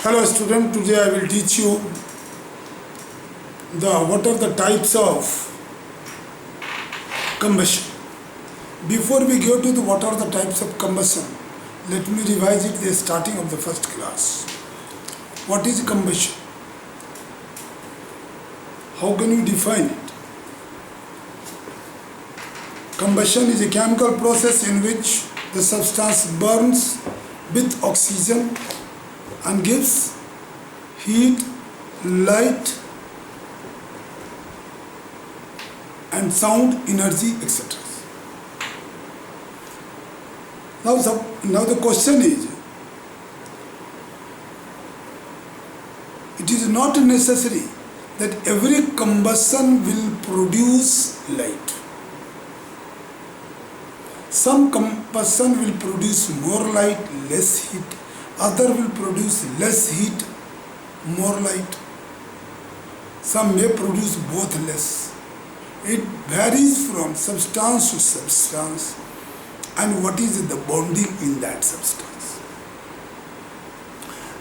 Hello student, today I will teach you what are the types of combustion. Before we go to what are the types of combustion, let me revise it the starting of the first class. What is combustion? How can you define it? Combustion is a chemical process in which the substance burns with oxygen and gives heat, light and sound, energy, etc. Now the question is, it is not necessary that every combustion will produce light. Some combustion will produce more light, less heat. Other will produce less heat, more light. Some may produce both less. It varies from substance to substance and what is the bonding in that substance.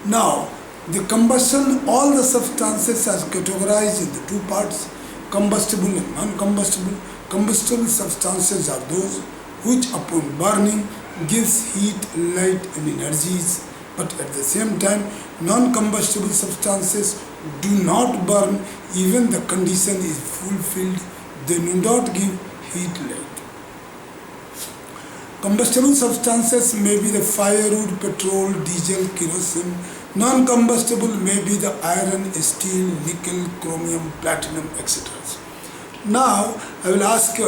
Now, the combustion, all the substances are categorized into two parts, combustible and non-combustible. Combustible substances are those which upon burning gives heat, light and energies, but at the same time non-combustible substances do not burn even the condition is fulfilled, they do not give heat, light. Combustible substances may be the firewood, petrol, diesel, kerosene. Non-combustible may be the iron, steel, nickel, chromium, platinum, etc. Now I will ask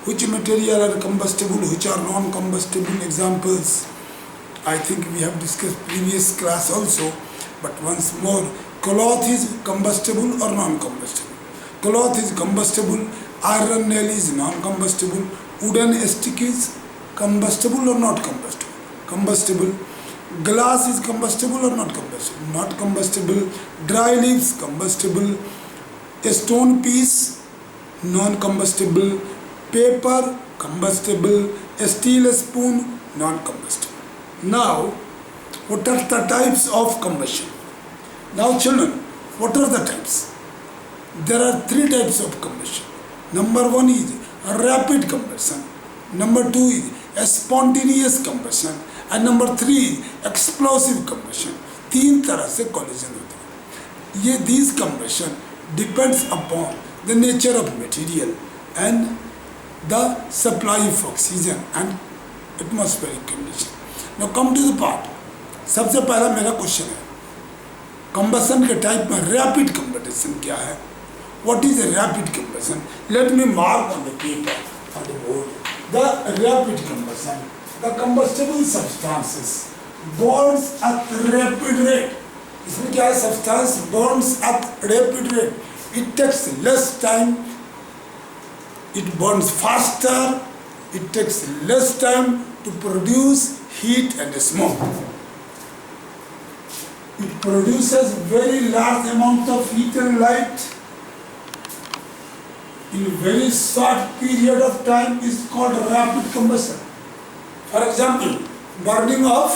which material are combustible, which are non-combustible. Examples I think we have discussed previous class also, but once more, cloth is combustible or non-combustible? Cloth is combustible, iron nail is non-combustible, wooden stick is combustible or not combustible? Combustible. Glass is combustible or not combustible? Not combustible. Dry leaves combustible. A stone piece non-combustible. Paper combustible. A steel spoon non-combustible. Now, what are the types of combustion? Now children, what are the types? There are three types of combustion. Number one is a rapid combustion. Number two is a spontaneous combustion. And number three is explosive combustion. तीन तरह से collision होता है. ये these combustion depends upon the nature of material and the supply of oxygen and atmospheric condition. Now come to the part. सबसे पहला मेरा question है, combustion के टाइप में रैपिड combustion क्या है? What is a rapid combustion? Let me mark on the paper, on the board. The rapid combustion, the combustible substances burns at rapid rate. इसमें क्या है? Substance burns at rapid rate. It takes less time. It burns faster. It takes less time to produce heat and smoke. It produces very large amount of heat and light in a very short period of time is called rapid combustion. For example, burning of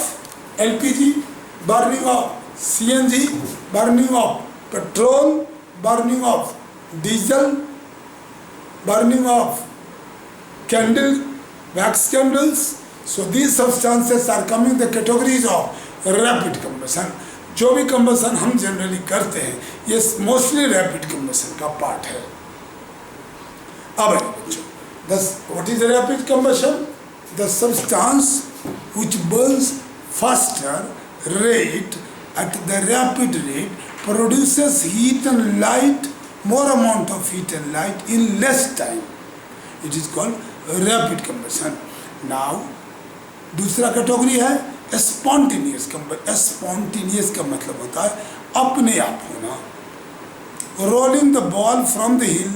LPG, burning of CNG, burning of petrol, burning of diesel, burning of candle, wax candles. So these substances are coming in the categories of rapid combustion. जो भी combustion हम generally करते हैं, ये mostly rapid combustion का part है. अब बच्चों, thus what is the rapid combustion? The substance which burns faster rate at the rapid rate produces heat and light, more amount of heat and light in less time. It is called rapid combustion. Now दूसरा category है spontaneous combustion. Spontaneous का मतलब होता है अपने आप होना. Rolling the ball from the hill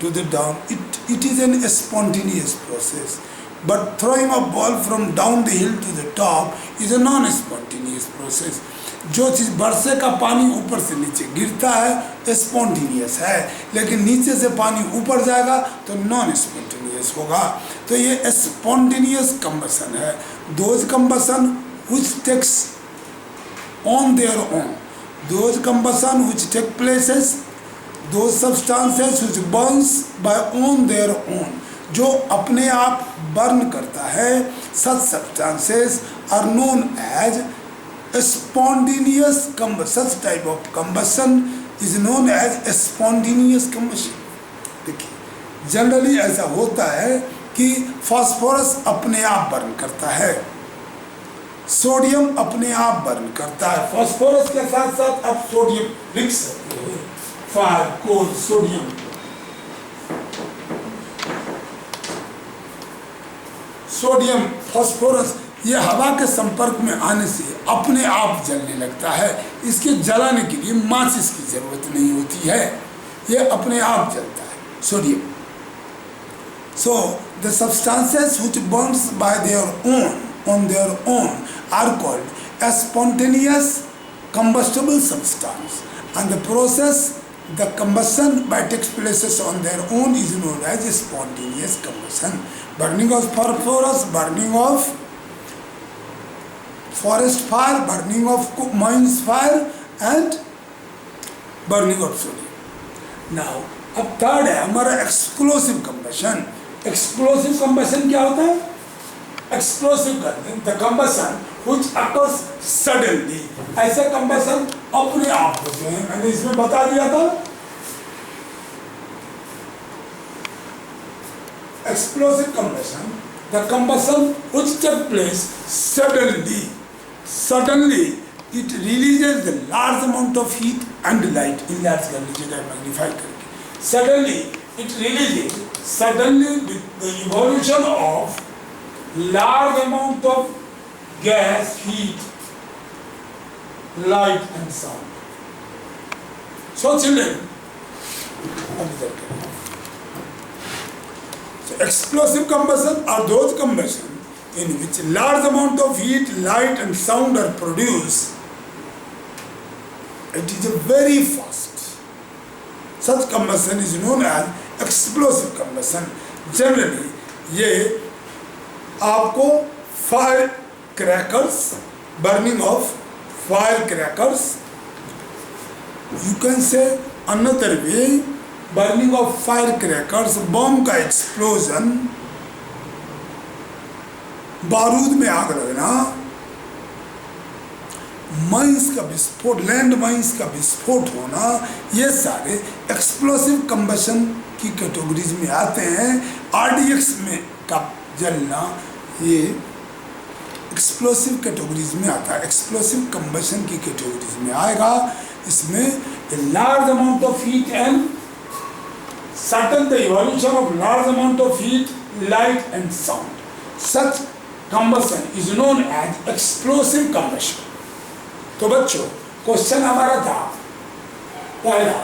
to the down, it is an spontaneous process, but throwing a ball from down the hill to the top is a non-spontaneous process. जो चीज़ बरसे का पानी ऊपर से नीचे गिरता है स्पॉन्टेनियस है, लेकिन नीचे से पानी ऊपर जाएगा तो नॉन स्पॉन्टेनियस होगा. तो ये स्पॉन्टेनियस कम्बशन है. Those combustion which takes on their own. Those combustion which take places, those substances which burns by on their own, जो अपने आप बर्न करता है, such substances are known as spontaneous combustion. Such type of combustion is known as spontaneous combustion. देखिए generally ऐसा होता है कि फास्फोरस अपने आप बर्न करता है, सोडियम अपने आप बर्न करता है, फास्फोरस के साथ साथ आप सोडियम लिख सकते हो, फायर कोल सोडियम, सोडियम फास्फोरस ये हवा के संपर्क में आने से अपने आप जलने लगता है। इसके जलाने के लिए माचिस की जरूरत नहीं होती है, ये अपने आप जलता है sodium. So the substances which burns by their own on their own are called a spontaneous combustible substance, and the process the combustion by takes places on their own is known as spontaneous combustion. Burning of phosphorus, burning of forest fire, burning of mines fire and burning of sodium. Now अब third है हमारा explosive combustion. Explosive combustion क्या होता है? Explosive the combustion which occurs suddenly, ऐसे combustion अपने आप होते हैं, मैंने इसमें बता दिया था। Explosive combustion the combustion which take place suddenly, suddenly it releases the large amount of heat and light in large quantity magnified करके, suddenly it releases, suddenly with the evolution of large amount of gas, heat, light and sound. So children, so explosive combustion are those combustion in which large amount of heat, light and sound are produced. It is a very fast. Such combustion is known as explosive combustion. Generally, ये आपको fire crackers, burning of fire crackers, you can say another way burning of fire crackers, bomb का explosion, बारूद में आग लगना, mines का विस्फोट, land mines का विस्फोट होना, ये सारे एक्सप्लोसिव कंबशन की कैटेगरीज में आते हैं। आरडीएक्स में का जलना ये एक्सप्लोसिव कैटेगरीज में आता है, एक्सप्लोसिव कंबशन की कैटेगरीज में आएगा। इसमें large amount of heat and certain the evolution of large amount of heat, light and sound, such combustion is known as explosive combustion. तो बच्चों क्वेश्चन हमारा था पहला,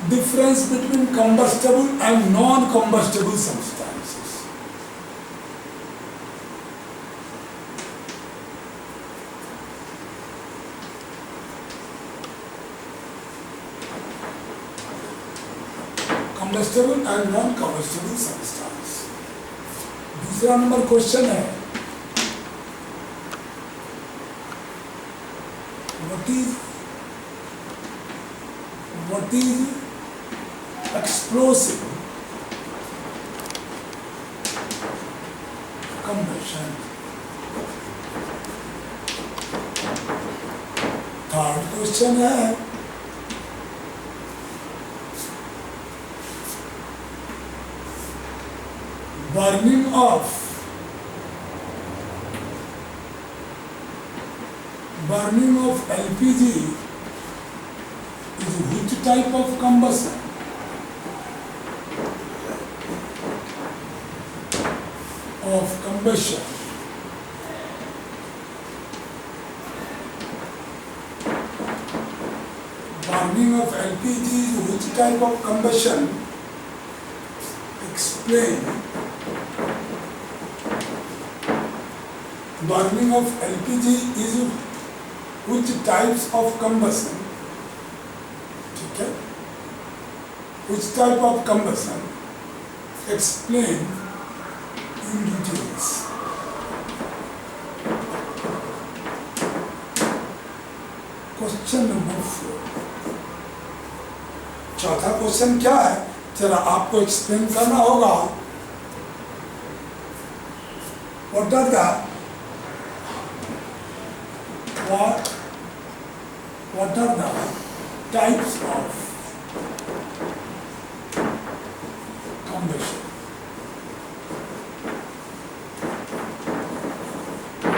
difference between combustible and non combustible substances। combustible and non combustible substance। दूसरा number question है, what is explosive combustion? Third question है, burning of LPG is which type of combustion? Burning of LPG is which type of combustion? Explain. Burning of LPG is which types of combustion? ठीक है, which type of combustion? Explain in details. Question number 4। चौथा question क्या है, जरा आपको explain करना होगा। What are the what are the types of combustion?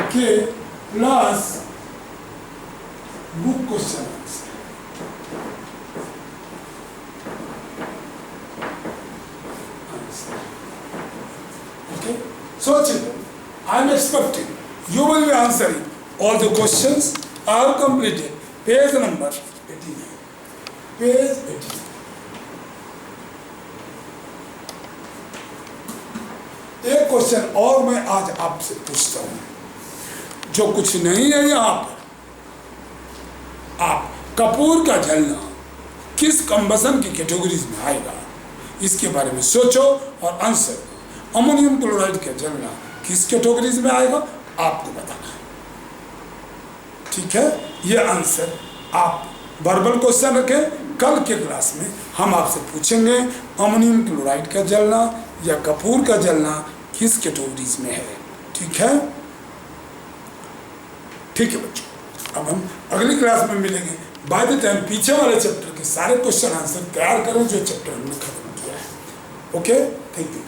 Okay, plus book question answer. Okay, so children, I am expecting you will be answering all the questions are completed. Page number 89. Page 89. एक question और मैं आज आपसे पूछता हूं, जो कुछ नहीं है यहाँ पर। आप कपूर का जलना किस कंबसन की कैटेगरीज में आएगा, इसके बारे में सोचो और आंसर दो। अमोनियम क्लोराइड का जलना किस कैटेगरीज में आएगा आपको बताना है, ठीक है। ये आंसर आप वर्बल क्वेश्चन रखें। कल के क्लास में हम आपसे पूछेंगे अमोनियम क्लोराइड का जलना या कपूर का जलना किस कैटेगरीज में है, ठीक है। ठीक है बच्चों, अब हम अगली क्लास में मिलेंगे। बाय द टाइम पीछे वाले चैप्टर के सारे क्वेश्चन आंसर तैयार करें जो चैप्टर हमने खत्म किया है। Okay, thank you.